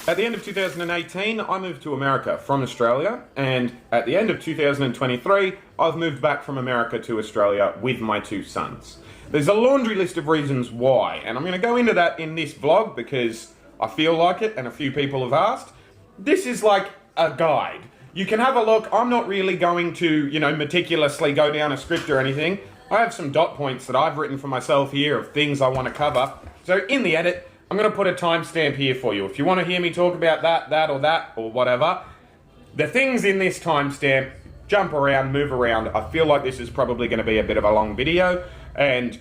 At the end of 2018, I moved to America from Australia, and at the end of 2023, I've moved back from America to Australia with my two sons. There's a laundry list of reasons why, and I'm going to go into that in this vlog because I feel like it and a few people have asked. This is like a guide. You can have a look. I'm not really going to, meticulously go down a script or anything. I have some dot points that I've written for myself here of things I want to cover. So in the edit, I'm going to put a timestamp here for you. If you want to hear me talk about that, or whatever, the things in this timestamp jump around, move around. I feel like this is probably going to be a bit of a long video, and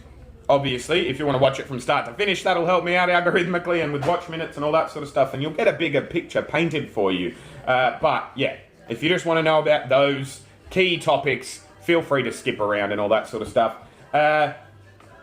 obviously, if you want to watch it from start to finish, that'll help me out algorithmically and with watch minutes and all that sort of stuff, and you'll get a bigger picture painted for you. But yeah, if you just want to know about those key topics, feel free to skip around and all that sort of stuff.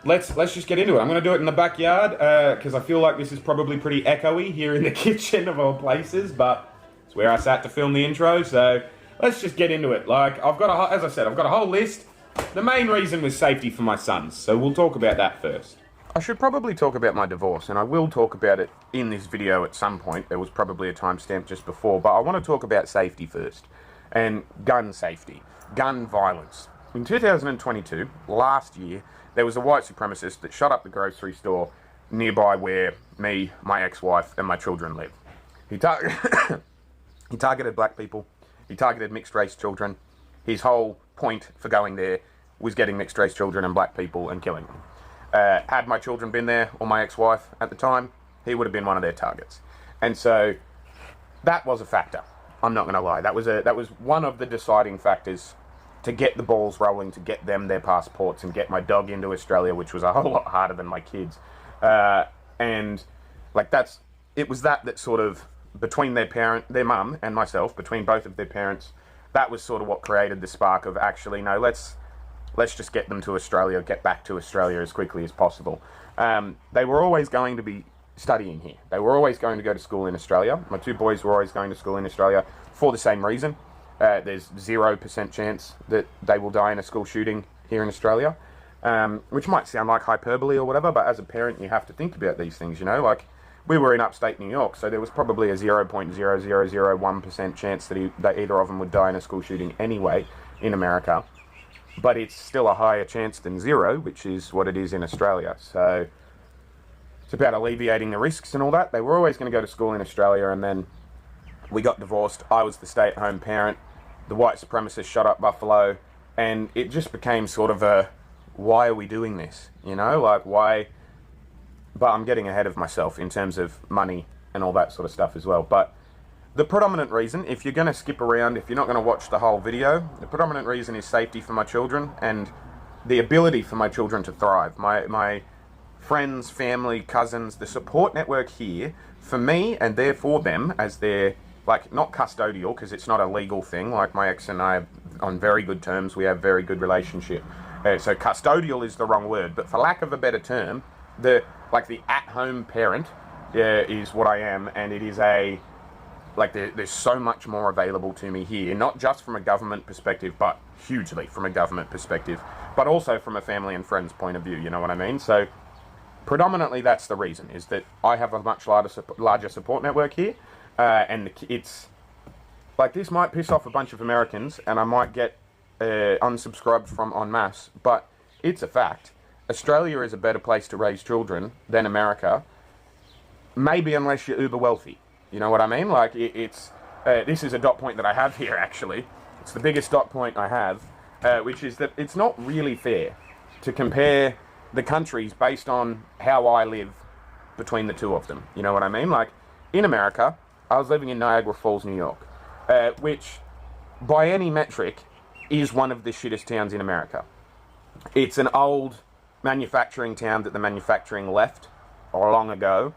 Let's just get into it. I'm going to do it in the backyard because I feel like this is probably pretty echoey here in the kitchen of all places, but it's where I sat to film the intro, so let's just get into it. Like, as I said, I've got a whole list. The main reason was safety for my sons, so we'll talk about that first. I should probably talk about my divorce, and I will talk about it in this video at some point. There was probably a timestamp just before, but I want to talk about safety first, and gun safety, gun violence. In 2022, last year, there was a white supremacist that shot up the grocery store nearby where me, my ex-wife, and my children live. He targeted black people. He targeted mixed-race children. His whole point for going there was getting mixed-race children and black people and killing them. Had my children been there, or my ex-wife at the time, he would have been one of their targets. And so that was a factor. I'm not going to lie. That was one of the deciding factors to get the balls rolling, to get them their passports and get my dog into Australia, which was a whole lot harder than my kids. And like it was that sort of, between their mum and myself, between both of their parents, that was sort of what created the spark of actually, no, let's just get them to Australia, get back to Australia as quickly as possible. They were always going to be studying here. They were always going to go to school in Australia. My two boys were always going to school in Australia for the same reason. There's 0% chance that they will die in a school shooting here in Australia, which might sound like hyperbole or whatever, but as a parent you have to think about these things, like we were in upstate New York, so there was probably a 0.0001% chance that either of them would die in a school shooting anyway in America, but it's still a higher chance than zero, which is what it is in Australia. So it's about alleviating the risks and all that. They were always going to go to school in Australia, and then we got divorced. I was the stay-at-home parent. The white supremacist shot up Buffalo, and it just became sort of a, why are we doing this? Like, why? But I'm getting ahead of myself in terms of money and all that sort of stuff as well. But the predominant reason, if you're going to skip around, if you're not going to watch the whole video, the predominant reason is safety for my children and the ability for my children to thrive. My friends, family, cousins, the support network here for me and therefore them as their, like, not custodial, because it's not a legal thing. Like, my ex and I are on very good terms. We have very good relationship. So custodial is the wrong word, but for lack of a better term, the at-home parent is what I am, and it is there's so much more available to me here, not just from a government perspective, but hugely from a government perspective, but also from a family and friends point of view, you know what I mean? So predominantly that's the reason, is that I have a much larger support network here, and it's like, this might piss off a bunch of Americans, and I might get unsubscribed from en masse, but it's a fact. Australia is a better place to raise children than America, maybe unless you're uber wealthy. You know what I mean? Like, this is a dot point that I have here, actually. It's the biggest dot point I have, which is that it's not really fair to compare the countries based on how I live between the two of them. You know what I mean? Like, in America, I was living in Niagara Falls, New York, which, by any metric, is one of the shittest towns in America. It's an old manufacturing town that the manufacturing left long ago.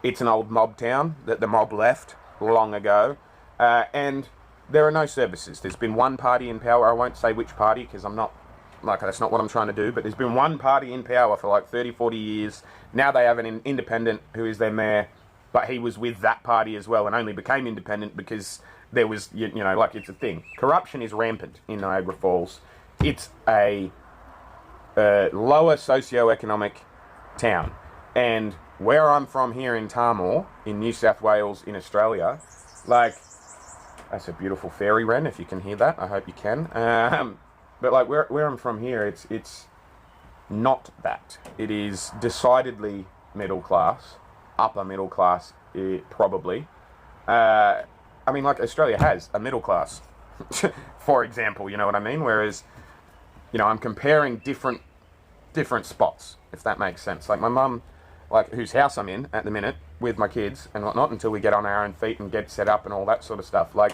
It's an old mob town that the mob left long ago. And there are no services. There's been one party in power. I won't say which party, because that's not what I'm trying to do, but there's been one party in power for like 30, 40 years. Now they have an independent who is their mayor, but he was with that party as well and only became independent because there was, it's a thing. Corruption is rampant in Niagara Falls. It's a lower socioeconomic town, and where I'm from here in Tamor, in New South Wales, in Australia, like, that's a beautiful fairy wren, if you can hear that. I hope you can. But like where I'm from here, it's not that. It is decidedly middle class, upper middle class, probably. I mean, like, Australia has a middle class, for example, you know what I mean? Whereas, you know, I'm comparing different spots, if that makes sense. Like, my mum, like, whose house I'm in at the minute with my kids and whatnot, until we get on our own feet and get set up and all that sort of stuff. Like,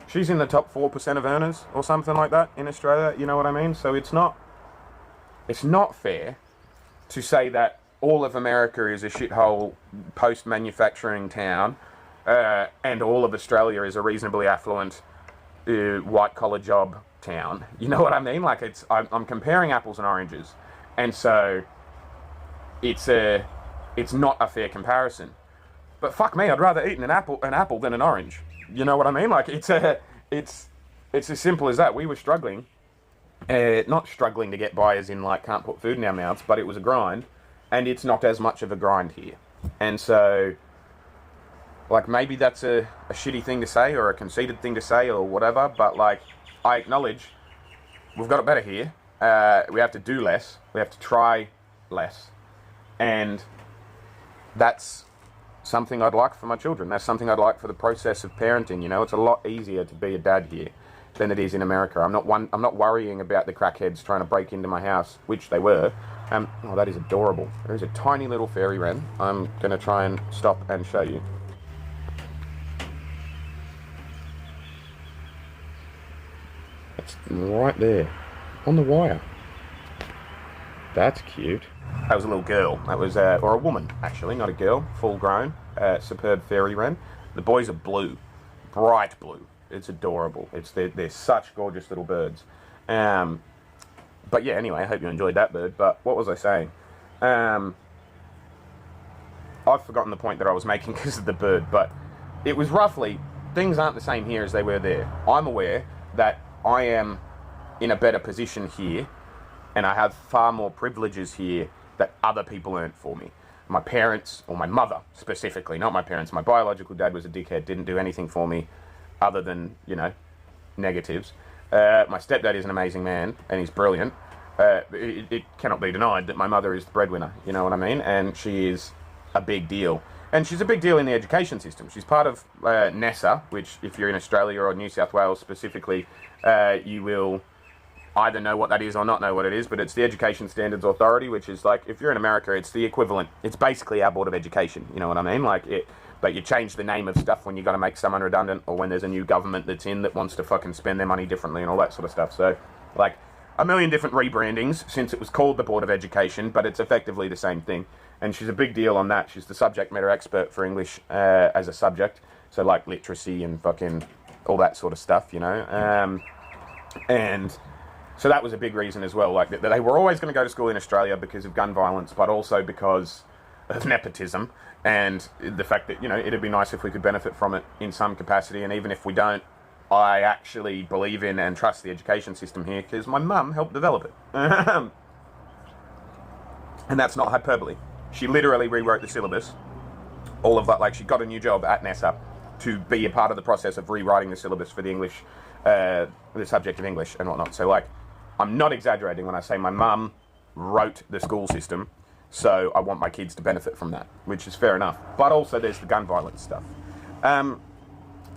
she's in the top 4% of earners or something like that in Australia, you know what I mean? So it's not fair to say that all of America is a shithole post-manufacturing town, and all of Australia is a reasonably affluent white-collar job town. You know what I mean? Like, I'm comparing apples and oranges, and so it's not a fair comparison. But fuck me, I'd rather eat an apple than an orange. You know what I mean? Like, it's as simple as that. We were struggling, not struggling to get by as in, like, can't put food in our mouths, but it was a grind, and it's not as much of a grind here. And so, like, maybe that's a shitty thing to say or a conceited thing to say or whatever, but, like, I acknowledge we've got it better here. We have to do less. We have to try less. And that's something I'd like for my children. That's something I'd like for the process of parenting. You know, it's a lot easier to be a dad here than it is in America. I'm not worrying about the crackheads trying to break into my house, which they were. Oh, that is adorable. There is a tiny little fairy wren. I'm going to try and stop and show you. It's right there, on the wire. That's cute. That was a little girl. That was, or a woman, actually, not a girl. Full grown, superb fairy wren. The boys are blue, bright blue. It's adorable. They're such gorgeous little birds. But yeah, anyway, I hope you enjoyed that bird. But what was I saying? I've forgotten the point that I was making because of the bird, but it was roughly, things aren't the same here as they were there. I'm aware that I am in a better position here, and I have far more privileges here that other people earned for me. My parents, or my mother specifically, not my parents. My biological dad was a dickhead, didn't do anything for me other than, you know, negatives. My stepdad is an amazing man, and he's brilliant. It cannot be denied that my mother is the breadwinner, you know what I mean? And she is a big deal. And she's a big deal in the education system. She's part of NESA, which, if you're in Australia or New South Wales specifically, you will either know what that is or not know what it is, but it's the Education Standards Authority, which is like, if you're in America, it's the equivalent. It's basically our Board of Education, you know what I mean? Like, but you change the name of stuff when you got to make someone redundant, or when there's a new government that's in that wants to fucking spend their money differently and all that sort of stuff. So, like, a million different rebrandings since it was called the Board of Education, but it's effectively the same thing. And she's a big deal on that. She's the subject matter expert for English as a subject. So, like, literacy and fucking all that sort of stuff, you know? And so that was a big reason as well. Like, that they were always going to go to school in Australia because of gun violence, but also because of nepotism and the fact that, you know, it'd be nice if we could benefit from it in some capacity. And even if we don't, I actually believe in and trust the education system here because my mum helped develop it. And that's not hyperbole. She literally rewrote the syllabus. All of that, like, she got a new job at NESA to be a part of the process of rewriting the syllabus for the English, the subject of English and whatnot. So, like, I'm not exaggerating when I say my mum wrote the school system, so I want my kids to benefit from that, which is fair enough. But also there's the gun violence stuff.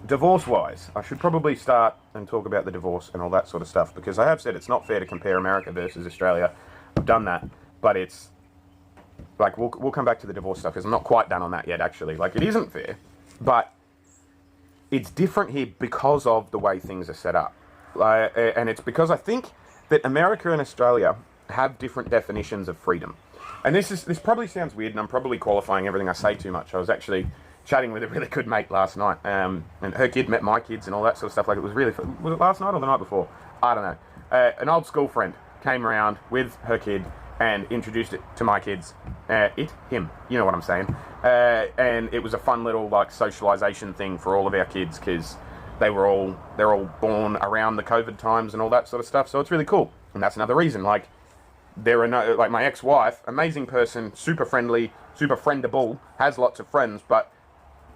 Divorce-wise, I should probably start and talk about the divorce and all that sort of stuff, because I have said it's not fair to compare America versus Australia. I've done that, but it's, like, we'll come back to the divorce stuff, because I'm not quite done on that yet, actually. Like, it isn't fair, but it's different here because of the way things are set up. And it's because I think that America and Australia have different definitions of freedom. And this probably sounds weird, and I'm probably qualifying everything I say too much. I was actually chatting with a really good mate last night, and her kid met my kids and all that sort of stuff. Like, it was really fun. Was it last night or the night before? I don't know. An old school friend came around with her kid and introduced it to my kids. Him, you know what I'm saying. And it was a fun little, like, socialization thing for all of our kids, because they're all born around the COVID times and all that sort of stuff. So it's really cool. And that's another reason. Like, there are no, like, my ex-wife, amazing person, super friendly, super friendable, has lots of friends, but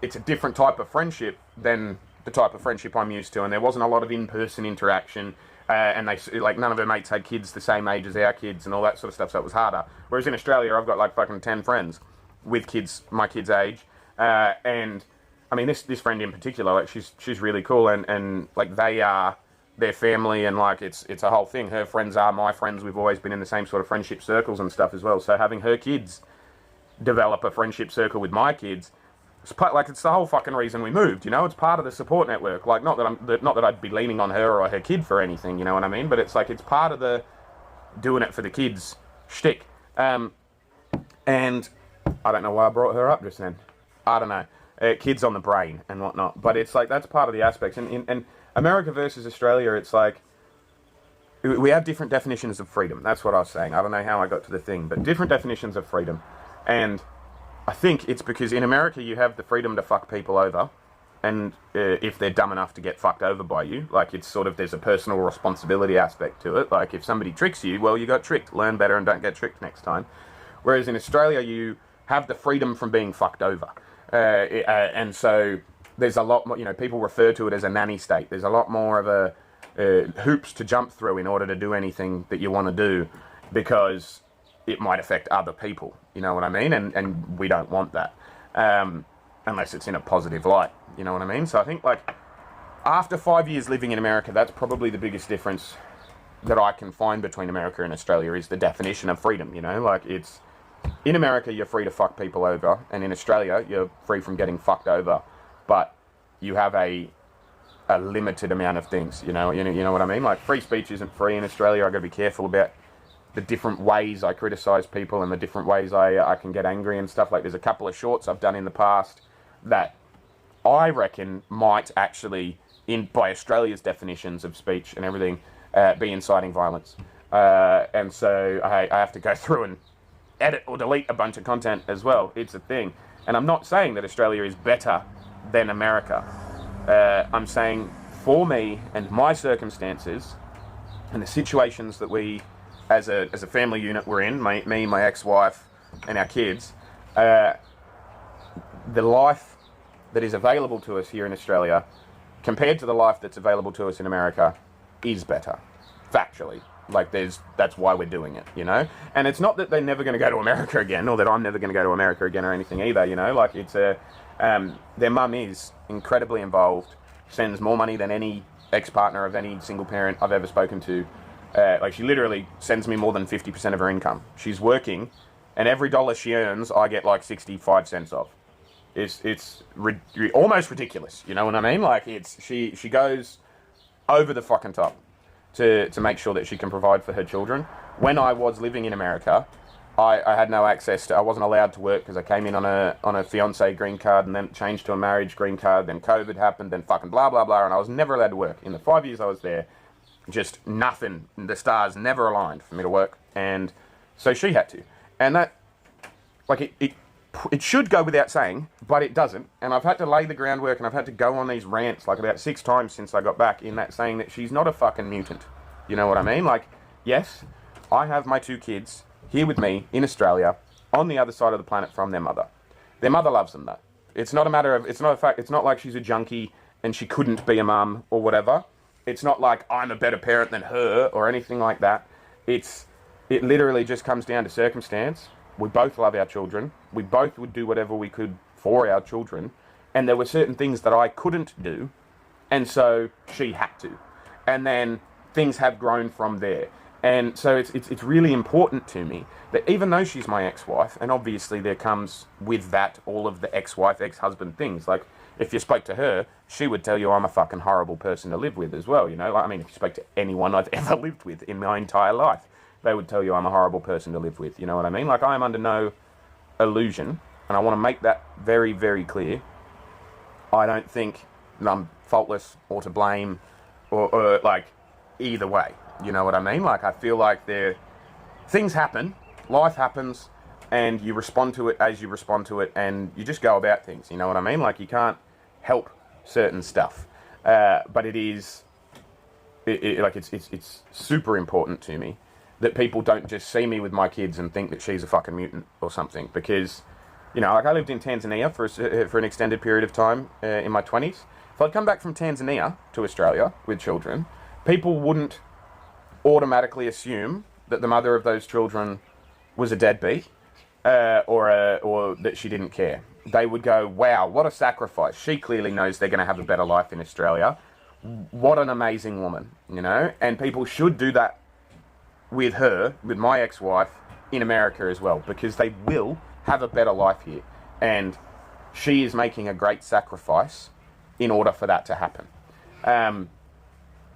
it's a different type of friendship than the type of friendship I'm used to, and there wasn't a lot of in-person interaction, and none of her mates had kids the same age as our kids and all that sort of stuff, so it was harder. Whereas in Australia, I've got like fucking 10 friends with kids my kids' age, and I mean this friend in particular, like she's really cool, and like they are their family, and like it's a whole thing. Her friends are my friends. We've always been in the same sort of friendship circles and stuff as well. So having her kids develop a friendship circle with my kids, it's the whole fucking reason we moved. You know, it's part of the support network. Like not that I'd be leaning on her or her kid for anything. You know what I mean? But it's like it's part of the doing it for the kids shtick. And I don't know why I brought her up just then. I don't know. Kids on the brain and whatnot. But it's like that's part of the aspects. And America versus Australia, it's like we have different definitions of freedom. That's what I was saying. I don't know how I got to the thing, but different definitions of freedom. And I think it's because in America you have the freedom to fuck people over, and if they're dumb enough to get fucked over by you, like it's sort of, there's a personal responsibility aspect to it. Like if somebody tricks you, well, you got tricked. Learn better and don't get tricked next time. Whereas in Australia you have the freedom from being fucked over. And so there's a lot more, you know, people refer to it as a nanny state. There's a lot more of a hoops to jump through in order to do anything that you want to do, because it might affect other people, you know what I mean? And we don't want that, unless it's in a positive light, you know what I mean? So I think, like, after 5 years living in America, that's probably the biggest difference that I can find between America and Australia, is the definition of freedom, you know? Like, it's, in America, you're free to fuck people over, and in Australia, you're free from getting fucked over, but you have a limited amount of things, you know what I mean? Like, free speech isn't free in Australia. I've got to be careful about the different ways I criticise people and the different ways I can get angry and stuff. Like, there's a couple of shorts I've done in the past that I reckon might actually, by Australia's definitions of speech and everything, be inciting violence. And so I have to go through and edit or delete a bunch of content as well. It's a thing. And I'm not saying that Australia is better than America. I'm saying for me and my circumstances and the situations that we, as a family unit, we're in, me, my ex-wife, and our kids, the life that is available to us here in Australia, compared to the life that's available to us in America, is better, factually. Like, that's why we're doing it, you know? And it's not that they're never going to go to America again, or that I'm never going to go to America again or anything either, you know? Like, it's their mum is incredibly involved, sends more money than any ex-partner of any single parent I've ever spoken to. Like, she literally sends me more than 50% of her income. She's working, and every dollar she earns, I get like 65 cents of. It's almost ridiculous, you know what I mean? Like, she goes over the fucking top to make sure that she can provide for her children. When I was living in America, I had no access to, I wasn't allowed to work because I came in on a fiance green card, and then it changed to a marriage green card, then COVID happened, then fucking blah, blah, blah, and I was never allowed to work. In the 5 years I was there, just nothing, the stars never aligned for me to work, and so she had to. And that, like, it should go without saying, but it doesn't, and I've had to lay the groundwork, and I've had to go on these rants like about 6 times since I got back, in that saying that she's not a fucking mutant. You know what I mean? Like, yes, I have my 2 kids here with me in Australia, on the other side of the planet from their mother. Their mother loves them, though. It's not a matter of, it's not a fact, it's not like she's a junkie and she couldn't be a mum or whatever. It's not like I'm a better parent than her or anything like that. It literally just comes down to circumstance. We both love our children. We both would do whatever we could for our children. And there were certain things that I couldn't do, and so she had to. And then things have grown from there. And so it's really important to me that even though she's my ex-wife, and obviously there comes with that all of the ex-wife, ex-husband things. Like, if you spoke to her, she would tell you I'm a fucking horrible person to live with as well, you know? Like, I mean, if you spoke to anyone I've ever lived with in my entire life, they would tell you I'm a horrible person to live with, you know what I mean? Like, I am under no illusion, and I want to make that very, very clear. I don't think that I'm faultless or to blame, or like, either way. You know what I mean? Like, I feel like things happen, life happens, and you respond to it as you respond to it, and you just go about things, you know what I mean? Like, you can't help certain stuff, but it's super important to me that people don't just see me with my kids and think that she's a fucking mutant or something, because You know, like I lived in Tanzania for an extended period of time in my 20s. If I'd come back from Tanzania to Australia with children, people wouldn't automatically assume that the mother of those children was a deadbeat or that she didn't care. They would go, wow, what a sacrifice. She clearly knows they're going to have a better life in Australia. What an amazing woman, you know? And people should do that with her, with my ex-wife, in America as well, because they will have a better life here. And she is making a great sacrifice in order for that to happen.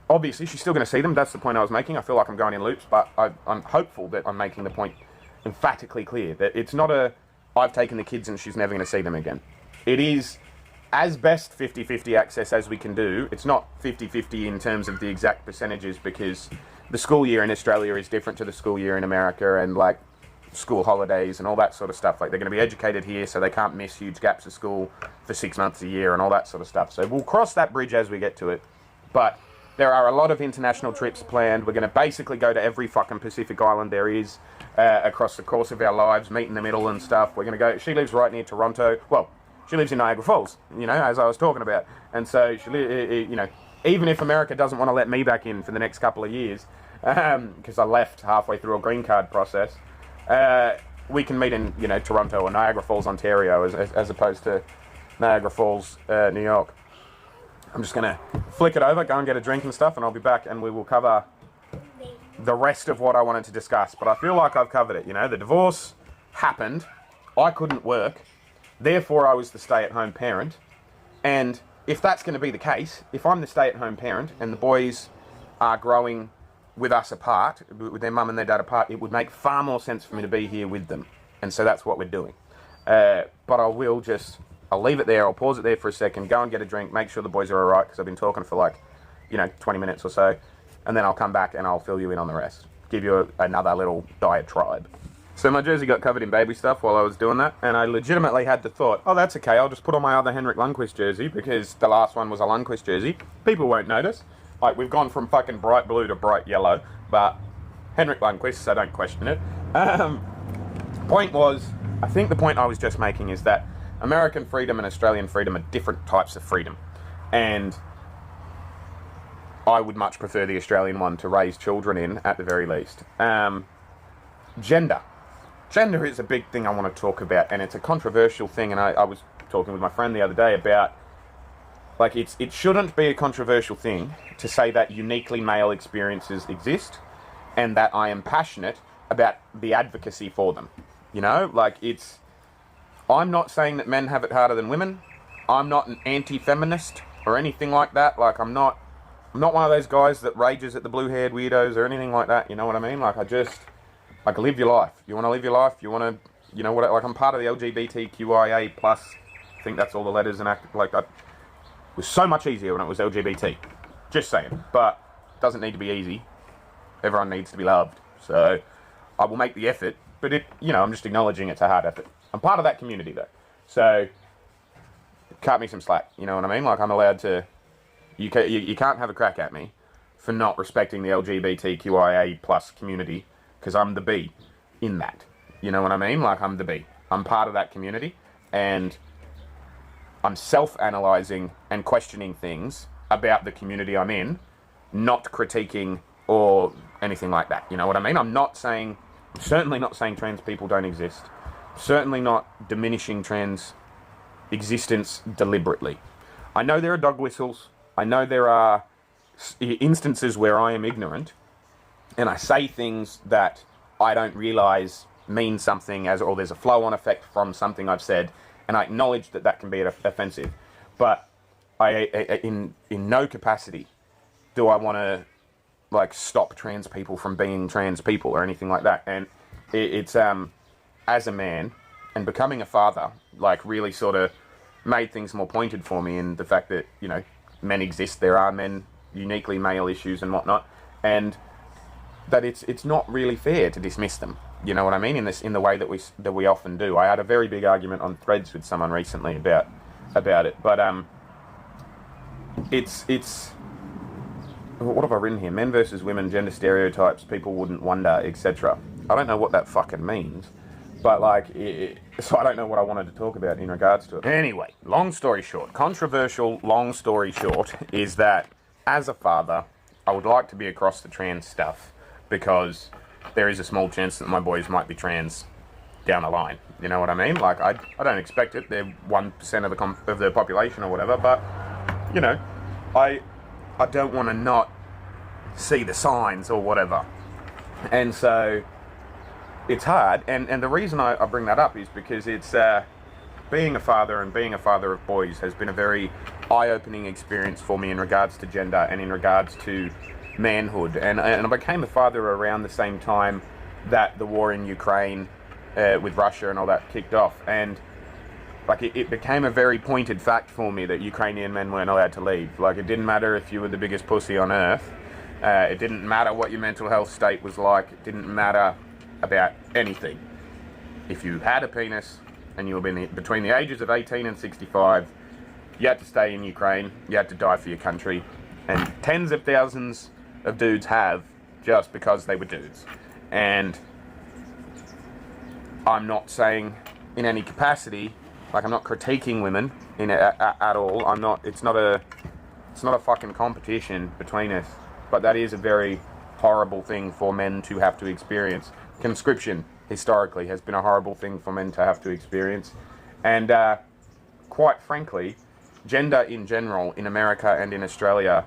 Obviously, she's still going to see them. That's the point I was making. I feel like I'm going in loops, but I'm hopeful that I'm making the point emphatically clear. That it's not a, I've taken the kids and she's never going to see them again. It is, as best 50-50 access as we can do. It's not 50-50 in terms of the exact percentages, because the school year in Australia is different to the school year in America, and like school holidays and all that sort of stuff. Like, they're going to be educated here, so they can't miss huge gaps of school for 6 months a year and all that sort of stuff. So we'll cross that bridge as we get to it. But there are a lot of international trips planned. We're going to basically go to every fucking Pacific island there is across the course of our lives, meet in the middle and stuff. We're going to go, she lives right near Toronto. Well, she lives in Niagara Falls, you know, as I was talking about. And so, you know, even if America doesn't want to let me back in for the next couple of years, because I left halfway through a green card process, we can meet in, you know, Toronto or Niagara Falls, Ontario, as opposed to Niagara Falls, New York. I'm just going to flick it over, go and get a drink and stuff, and I'll be back, and we will cover the rest of what I wanted to discuss. But I feel like I've covered it, you know. The divorce happened. I couldn't work. Therefore, I was the stay-at-home parent. And if that's going to be the case, if I'm the stay-at-home parent and the boys are growing with us apart, with their mum and their dad apart, it would make far more sense for me to be here with them. And so that's what we're doing. But I'll leave it there, I'll pause it there for a second, go and get a drink, make sure the boys are alright, because I've been talking for like, you know, 20 minutes or so, and then I'll come back and I'll fill you in on the rest. Give you another little diatribe. So my jersey got covered in baby stuff while I was doing that, and I legitimately had the thought, oh, that's okay, I'll just put on my other Henrik Lundqvist jersey, because the last one was a Lundqvist jersey. People won't notice. Like, we've gone from fucking bright blue to bright yellow, but Henrik Lundqvist, so don't question it. Point was, I think the point I was just making is that American freedom and Australian freedom are different types of freedom. And I would much prefer the Australian one to raise children in, at the very least. Gender. Gender is a big thing I want to talk about, and it's a controversial thing, and I was talking with my friend the other day about, like, it shouldn't be a controversial thing to say that uniquely male experiences exist, and that I am passionate about the advocacy for them. You know, like, I'm not saying that men have it harder than women. I'm not an anti-feminist or anything like that. Like, I'm not one of those guys that rages at the blue-haired weirdos or anything like that. You know what I mean? Like, like, live your life. You want to live your life? You want to, you know what? Like, I'm part of the LGBTQIA+. I think that's all the letters and act like that. It was so much easier when it was LGBT. Just saying. But it doesn't need to be easy. Everyone needs to be loved. So I will make the effort. But I'm just acknowledging it's a hard effort. I'm part of that community, though. So cut me some slack. You know what I mean? Like, I'm allowed to. You can't have a crack at me for not respecting the LGBTQIA+ community, because I'm the B in that. You know what I mean? Like, I'm the B. I'm part of that community, and I'm self-analyzing and questioning things about the community I'm in, not critiquing or anything like that. You know what I mean? I'm certainly not saying trans people don't exist. Certainly not diminishing trans existence deliberately. I know there are dog whistles. I know there are instances where I am ignorant, and I say things that I don't realise mean something, or there's a flow-on effect from something I've said, and I acknowledge that can be offensive. But in no capacity do I want to, like, stop trans people from being trans people or anything like that. And it's as a man and becoming a father, like, really sort of made things more pointed for me in the fact that, you know, men exist, there are men, uniquely male issues and whatnot, and that it's not really fair to dismiss them. You know what I mean? In the way that we often do. I had a very big argument on Threads with someone recently about it, but it's what have I written here? Men versus women, gender stereotypes, people wouldn't wonder, etc. I don't know what that fucking means, But like, so I don't know what I wanted to talk about in regards to it. Anyway, long story short, controversial long story short, is that as a father, I would like to be across the trans stuff because there is a small chance that my boys might be trans down the line. You know what I mean? Like, I don't expect it. They're 1% of the population or whatever, but, you know, I don't want to not see the signs or whatever. And so it's hard, and the reason I bring that up is because it's being a father and being a father of boys has been a very eye-opening experience for me in regards to gender and in regards to manhood, and I became a father around the same time that the war in Ukraine with Russia and all that kicked off, and like it became a very pointed fact for me that Ukrainian men weren't allowed to leave. Like, it didn't matter if you were the biggest pussy on earth, it didn't matter what your mental health state was like, it didn't matter about anything. If you had a penis and you were between the ages of 18 and 65, you had to stay in Ukraine, you had to die for your country, and tens of thousands of dudes have, just because they were dudes. And I'm not saying in any capacity, like, I'm not critiquing women at all. I'm not. It's not a fucking competition between us. But that is a very horrible thing for men to have to experience. Conscription historically has been a horrible thing for men to have to experience, and quite frankly, gender in general in America and in Australia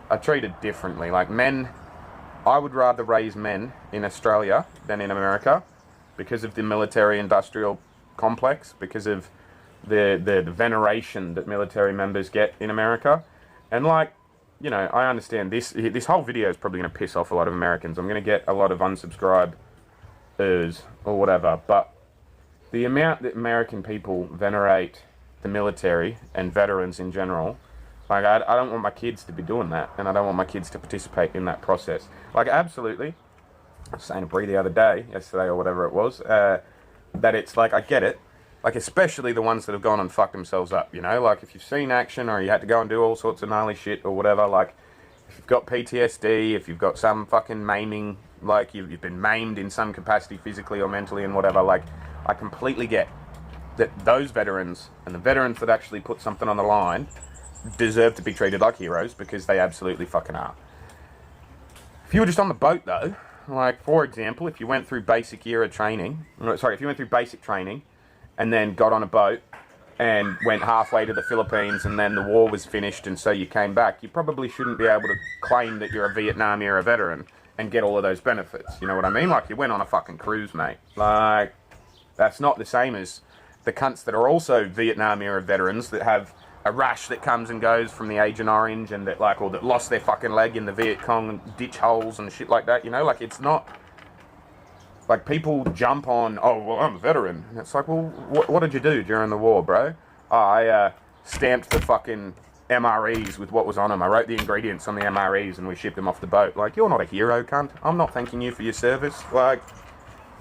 are treated differently. Like, men, I would rather raise men in Australia than in America because of the military-industrial complex, because of the veneration that military members get in America. And, like, you know, I understand this whole video is probably going to piss off a lot of Americans. I'm going to get a lot of unsubscribers or whatever, but the amount that American people venerate the military and veterans in general, like, I don't want my kids to be doing that, and I don't want my kids to participate in that process. Like, absolutely, I was saying to Bree the other day, yesterday or whatever it was, that it's like, I get it, like, especially the ones that have gone and fucked themselves up, you know, like, if you've seen action or you had to go and do all sorts of gnarly shit or whatever, like, if you've got PTSD, if you've got some fucking maiming, like, you've been maimed in some capacity physically or mentally and whatever, like, I completely get that those veterans and the veterans that actually put something on the line deserve to be treated like heroes, because they absolutely fucking are. If you were just on the boat, though, like, for example, if you went through basic training and then got on a boat and went halfway to the Philippines and then the war was finished and so you came back, you probably shouldn't be able to claim that you're a Vietnam era veteran and get all of those benefits. You know what I mean? Like, you went on a fucking cruise, mate. Like, that's not the same as the cunts that are also Vietnam era veterans that have a rash that comes and goes from the Agent Orange and that, like, or that lost their fucking leg in the Viet Cong ditch holes and shit like that, you know? Like, it's not, like, people jump on, oh, well, I'm a veteran. And it's like, well, what did you do during the war, bro? Oh, I stamped the fucking MREs with what was on them. I wrote the ingredients on the MREs and we shipped them off the boat. Like, you're not a hero, cunt. I'm not thanking you for your service. Like,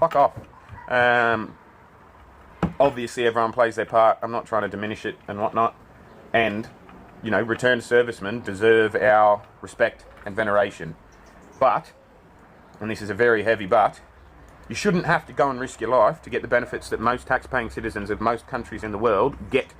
fuck off. Obviously, everyone plays their part. I'm not trying to diminish it and whatnot. And, you know, returned servicemen deserve our respect and veneration. But, and this is a very heavy but, you shouldn't have to go and risk your life to get the benefits that most tax-paying citizens of most countries in the world get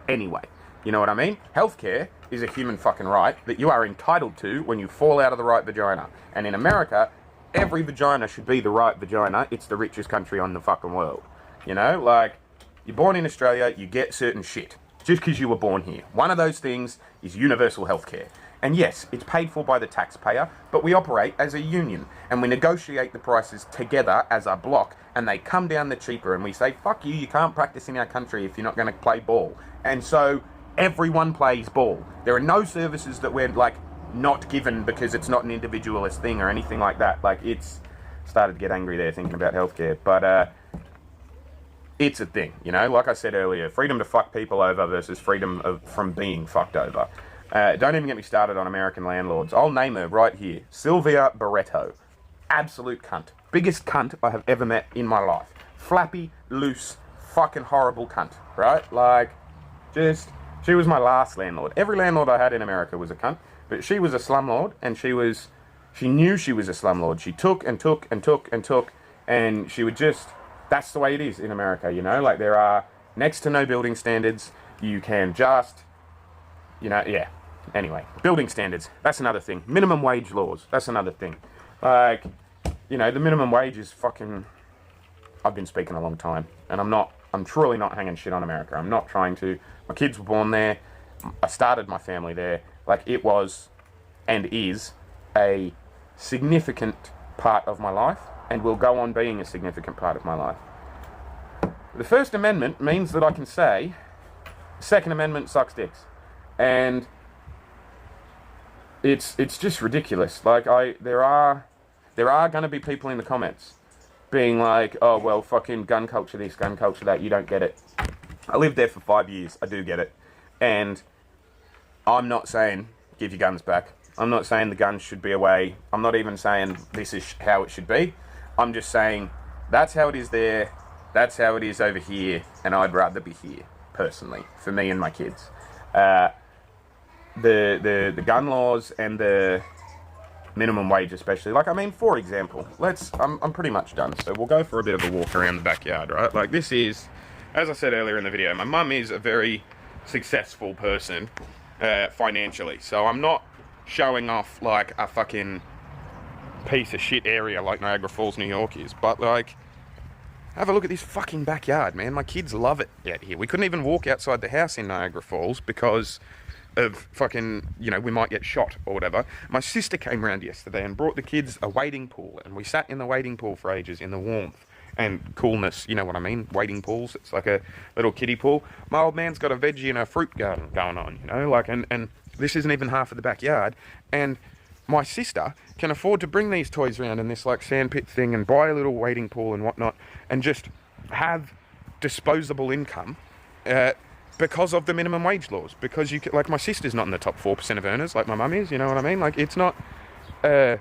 anyway. You know what I mean? Healthcare is a human fucking right that you are entitled to when you fall out of the right vagina. And in America, every vagina should be the right vagina. It's the richest country on the fucking world. You know, like, you're born in Australia, you get certain shit just because you were born here. One of those things is universal healthcare. And yes, it's paid for by the taxpayer, but we operate as a union and we negotiate the prices together as a block, and they come down the cheaper and we say, fuck you, you can't practice in our country if you're not going to play ball. And so everyone plays ball. There are no services that we're, like, not given because it's not an individualist thing or anything like that. Like, it's started to get angry there thinking about healthcare, but it's a thing, you know, like I said earlier, freedom to fuck people over versus freedom from being fucked over. Don't even get me started on American landlords. I'll name her right here. Sylvia Barreto. Absolute cunt. Biggest cunt I have ever met in my life. Flappy, loose, fucking horrible cunt, right? Like, just, she was my last landlord. Every landlord I had in America was a cunt, but she was a slumlord, and she knew she was a slumlord. She took and took and took and took, and she would just that's the way it is in America, you know? Like, there are next to no building standards. You can just, you know, yeah. Anyway, building standards, that's another thing. Minimum wage laws, that's another thing. Like, you know, the minimum wage is fucking... I've been speaking a long time, and I'm truly not hanging shit on America. I'm not trying to. My kids were born there. I started my family there. Like, it was and is a significant part of my life, and will go on being a significant part of my life. The First Amendment means that I can say, Second Amendment sucks dicks. And it's just ridiculous. Like, there are going to be people in the comments being like, oh, well, fucking gun culture this, gun culture that, you don't get it. I lived there for 5 years, I do get it. And I'm not saying give your guns back. I'm not saying the guns should be away. I'm not even saying this is how it should be. I'm just saying that's how it is there, that's how it is over here, and I'd rather be here, personally, for me and my kids. The gun laws and the minimum wage especially, like, I mean, for example, I'm pretty much done, so we'll go for a bit of a walk around the backyard, right? Like, this is, as I said earlier in the video, my mum is a very successful person financially, so I'm not showing off like a fucking piece of shit area like Niagara Falls, New York is, but like, have a look at this fucking backyard, man. My kids love it out here. We couldn't even walk outside the house in Niagara Falls because of fucking, you know, we might get shot or whatever. My sister came round yesterday and brought the kids a wading pool, and we sat in the wading pool for ages in the warmth and coolness, you know what I mean? Wading pools, it's like a little kiddie pool. My old man's got a veggie and a fruit garden going on, you know, like, and this isn't even half of the backyard, and my sister can afford to bring these toys around in this like sandpit thing and buy a little wading pool and whatnot, and just have disposable income because of the minimum wage laws. Because you can, like, my sister's not in the top 4% of earners like my mum is, you know what I mean? Like, it's not, we're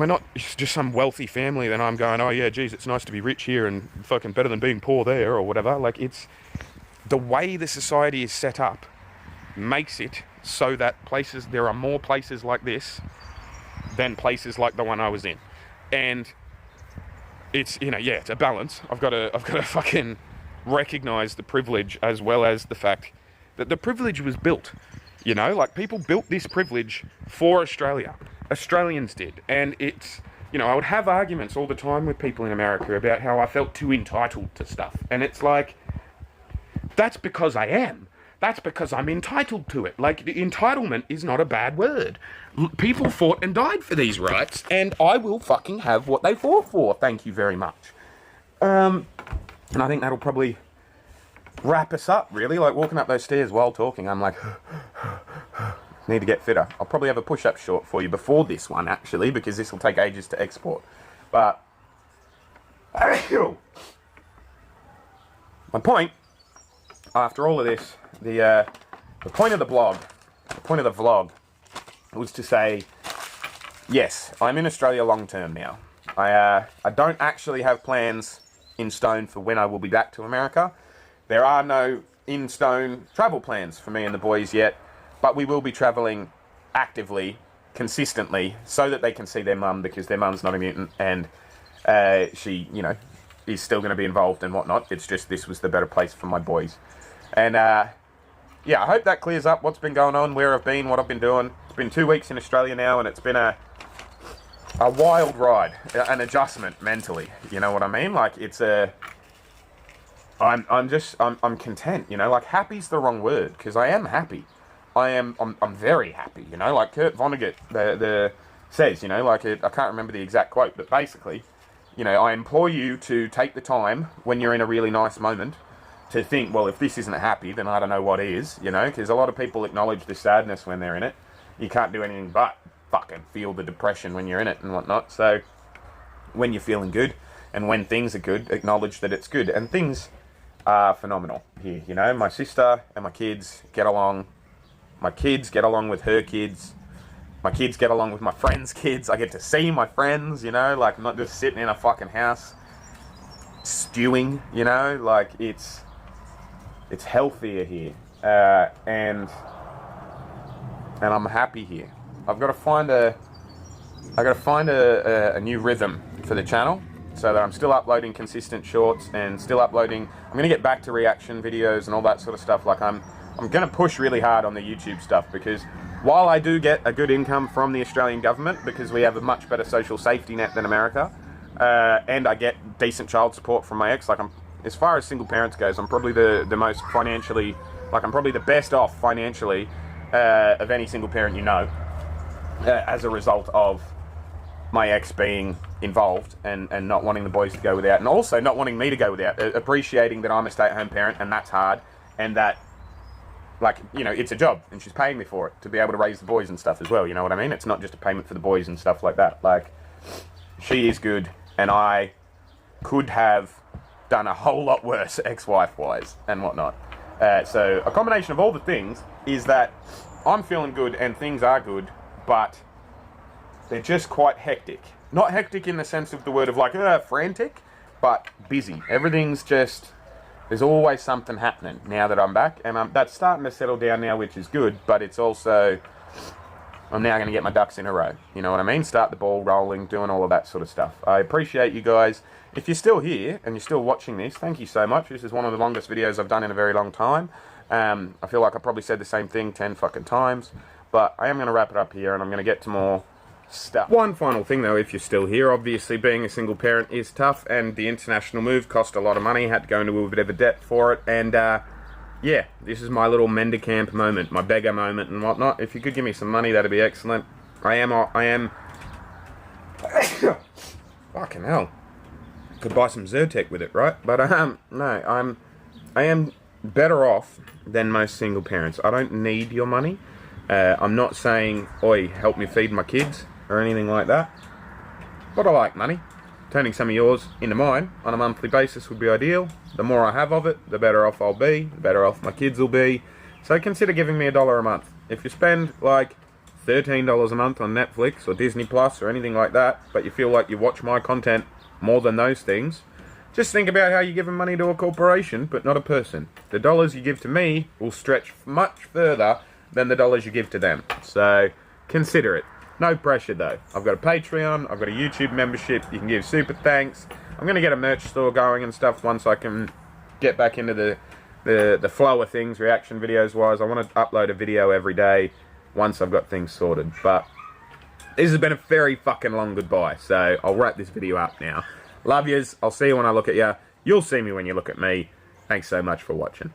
not just some wealthy family that I'm going, oh yeah, geez, it's nice to be rich here and fucking better than being poor there or whatever. Like, it's the way the society is set up makes it so that there are more places like this than places like the one I was in. And it's, you know, yeah, it's a balance. I've got to fucking recognize the privilege as well as the fact that the privilege was built, you know, like, people built this privilege for Australia. Australians did. And it's, you know, I would have arguments all the time with people in America about how I felt too entitled to stuff. And it's like, that's because I am. That's because I'm entitled to it. Like, the entitlement is not a bad word. People fought and died for these rights, and I will fucking have what they fought for. Thank you very much. And I think that'll probably wrap us up, really. Like, walking up those stairs while talking, I'm like, need to get fitter. I'll probably have a push-up short for you before this one, actually, because this will take ages to export. But my point, after all of this, the point of the blog, the point of the vlog, was to say, yes, I'm in Australia long term now. I don't actually have plans in stone for when I will be back to America. There are no in stone travel plans for me and the boys yet, but we will be travelling actively, consistently, so that they can see their mum, because their mum's not a mutant, and she, you know, is still going to be involved and whatnot. It's just this was the better place for my boys. And yeah, I hope that clears up what's been going on, where I've been, what I've been doing. It's been 2 weeks in Australia now, and it's been a wild ride, an adjustment mentally. You know what I mean? Like, it's I'm content. You know, like, happy's the wrong word, because I am happy. I'm very happy. You know, like Kurt Vonnegut says. You know, like, I can't remember the exact quote, but basically, you know, I implore you to take the time when you're in a really nice moment to think, well, if this isn't happy, then I don't know what is, you know, because a lot of people acknowledge the sadness when they're in it. You can't do anything but fucking feel the depression when you're in it and whatnot. So when you're feeling good and when things are good, acknowledge that it's good. And things are phenomenal here, you know. My sister and my kids get along. My kids get along with her kids. My kids get along with my friends' kids. I get to see my friends, you know, like, I'm not just sitting in a fucking house stewing, you know, like, it's healthier here, and I'm happy here. I've got to find a new rhythm for the channel. so that I'm still uploading consistent shorts and still uploading. I'm going to get back to reaction videos and all that sort of stuff. Like I'm going to push really hard on the YouTube stuff, because while I do get a good income from the Australian government, because we have a much better social safety net than America, and I get decent child support from my ex, like as far as single parents goes, I'm probably the most financially, like I'm probably the best off financially of any single parent you know, as a result of my ex being involved and not wanting the boys to go without, and also not wanting me to go without, appreciating that I'm a stay-at-home parent and that's hard, and that, like, you know, it's a job and she's paying me for it to be able to raise the boys and stuff as well, you know what I mean? It's not just a payment for the boys and stuff like that. Like, she is good, and I could have done a whole lot worse ex-wife wise and whatnot. So a combination of all the things is that I'm feeling good and things are good, but they're just quite hectic. Not hectic in the sense of the word of like frantic, but busy. Everything's just, there's always something happening now that I'm back, and that's starting to settle down now, which is good, but it's also, I'm now going to get my ducks in a row. You know what I mean? Start the ball rolling, doing all of that sort of stuff. I appreciate you guys. If you're still here and you're still watching this, thank you so much. This is one of the longest videos I've done in a very long time. I feel like I probably said the same thing 10 fucking times, but I am going to wrap it up here, and I'm going to get to more stuff. One final thing though, if you're still here, obviously being a single parent is tough, and the international move cost a lot of money, had to go into a bit of a debt for it, and yeah, this is my little mendicamp moment, my beggar moment and whatnot. If you could give me some money, that'd be excellent. I am fucking hell, could buy some Zyrtec with it, right? But no, I am better off than most single parents. I don't need your money. I'm not saying, oi, help me feed my kids or anything like that, but I like money. Turning some of yours into mine on a monthly basis would be ideal. The more I have of it, the better off I'll be, the better off my kids will be. So consider giving me $1 a month. If you spend like $13 a month on Netflix or Disney Plus or anything like that, but you feel like you watch my content more than those things, just think about how you're giving money to a corporation, but not a person. The dollars you give to me will stretch much further than the dollars you give to them. So consider it. No pressure though. I've got a Patreon, I've got a YouTube membership, you can give super thanks. I'm going to get a merch store going and stuff once I can get back into the flow of things, reaction videos wise. I want to upload a video every day once I've got things sorted. But this has been a very fucking long goodbye, so I'll wrap this video up now. Love yous. I'll see you when I look at you. You'll see me when you look at me. Thanks so much for watching.